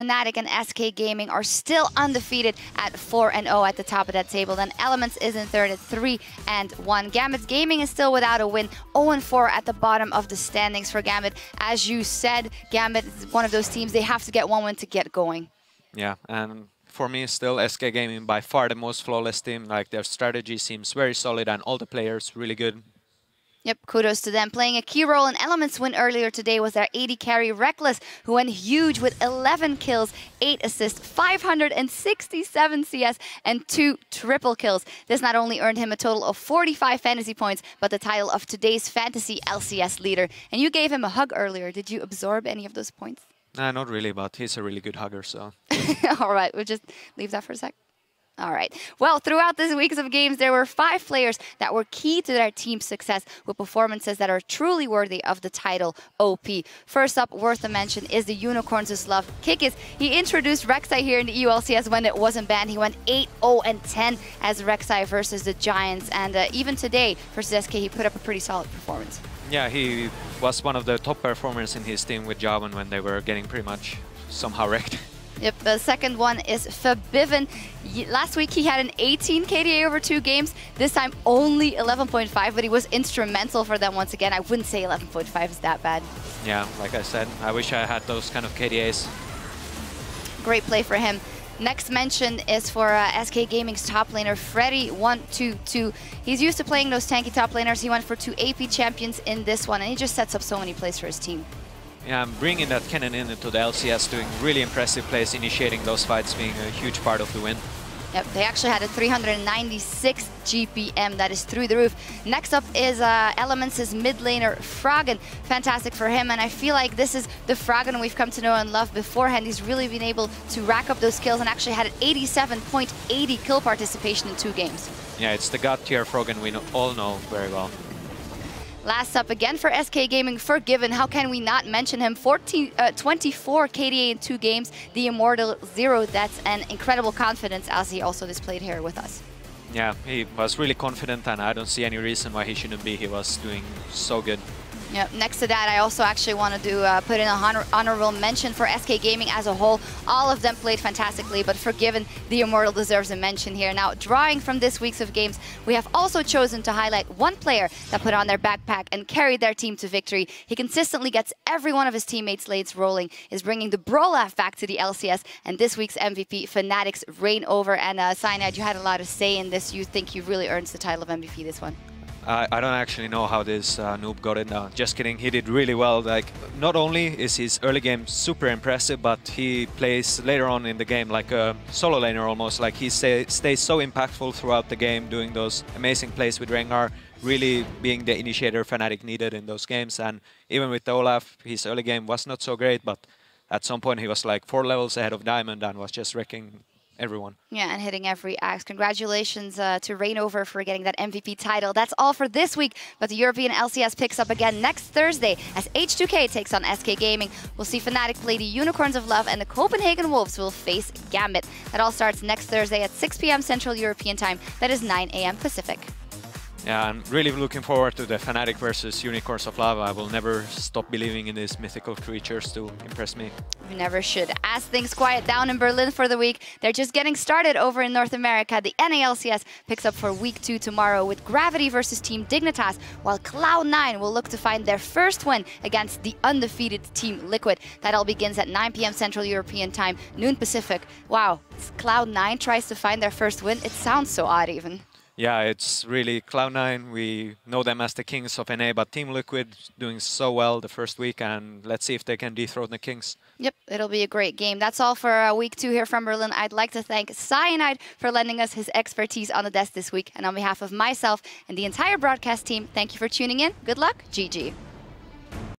Fnatic and SK Gaming are still undefeated at 4-0 at the top of that table. Then Elements is in third at 3-1. Gambit Gaming is still without a win, 0-4 at the bottom of the standings for Gambit. As you said, Gambit is one of those teams, they have to get one win to get going. Yeah, and for me still SK Gaming by far the most flawless team. Like their strategy seems very solid and all the players really good. Yep, kudos to them. Playing a key role in Elements' win earlier today was their AD carry Reckless, who went huge with 11 kills, 8 assists, 567 CS, and 2 triple kills. This not only earned him a total of 45 fantasy points, but the title of today's Fantasy LCS leader. And you gave him a hug earlier. Did you absorb any of those points? Not really, but he's a really good hugger, so... All right, we'll just leave that for a sec. All right. Well, throughout this weeks of games, there were 5 players that were key to their team's success with performances that are truly worthy of the title OP. First up, worth a mention, is the Unicorns of Love. Kikis, he introduced Rek'Sai here in the EU LCS when it wasn't banned. He went 8-0-10 as Rek'Sai versus the Giants. And even today, versus SK, he put up a pretty solid performance. Yeah, he was one of the top performers in his team with Javan when they were getting pretty much somehow wrecked. Yep, the second one is Fabiven. Last week he had an 18 KDA over 2 games. This time only 11.5, but he was instrumental for them once again. I wouldn't say 11.5 is that bad. Yeah, like I said, I wish I had those kind of KDAs. Great play for him. Next mention is for SK Gaming's top laner, Freddy122. He's used to playing those tanky top laners. He went for 2 AP champions in this one, and he just sets up so many plays for his team. Yeah, bringing that cannon into the LCS, doing really impressive plays, initiating those fights, being a huge part of the win. Yep, they actually had a 396 GPM, that is through the roof. Next up is Elements' mid laner, Froggen. Fantastic for him, and I feel like this is the Froggen we've come to know and love beforehand. He's really been able to rack up those kills and actually had an 87.80 kill participation in 2 games. Yeah, it's the god tier Froggen we all know very well. Last up again for SK Gaming, Forgiven. How can we not mention him? 24 KDA in 2 games, the Immortal Zero. That's an incredible confidence as he also displayed here with us. Yeah, he was really confident and I don't see any reason why he shouldn't be. He was doing so good. Yep. Next to that, I also actually want to put in a honorable mention for SK Gaming as a whole. All of them played fantastically, but Forgiven, the Immortal, deserves a mention here. Now, drawing from this week's of games, we have also chosen to highlight one player that put on their backpack and carried their team to victory. He consistently gets every one of his teammates' lanes rolling, is bringing the Brolaf back to the LCS, and this week's MVP, Fnatic's reign over. And Cyanide, you had a lot to say in this. You think you really earned the title of MVP this one? I don't actually know how this noob got it now. Just kidding, he did really well. Like, not only is his early game super impressive, but he plays later on in the game like a solo laner almost. Like he stays so impactful throughout the game, doing those amazing plays with Rengar, really being the initiator Fnatic needed in those games. And even with the Olaf, his early game was not so great, but at some point he was like 4 levels ahead of Diamond and was just wrecking everyone. Yeah, and hitting every axe. Congratulations to Reignover for getting that MVP title. That's all for this week, but the European LCS picks up again next Thursday as H2K takes on SK Gaming. We'll see Fnatic play the Unicorns of Love and the Copenhagen Wolves will face Gambit. That all starts next Thursday at 6 p.m. Central European Time. That is 9 a.m. Pacific. Yeah, I'm really looking forward to the Fnatic versus Unicorns of Lava. I will never stop believing in these mythical creatures to impress me. You never should. As things quiet down in Berlin for the week, they're just getting started over in North America. The NALCS picks up for week 2 tomorrow with Gravity versus Team Dignitas, while Cloud9 will look to find their first win against the undefeated Team Liquid. That all begins at 9 p.m. Central European Time, noon Pacific. Wow, Cloud9 tries to find their first win. It sounds so odd even. Yeah, it's really Cloud9. We know them as the kings of NA, but Team Liquid doing so well the first week, and let's see if they can dethrone the kings. Yep, it'll be a great game. That's all for week 2 here from Berlin. I'd like to thank Cyanide for lending us his expertise on the desk this week. And on behalf of myself and the entire broadcast team, thank you for tuning in. Good luck. GG.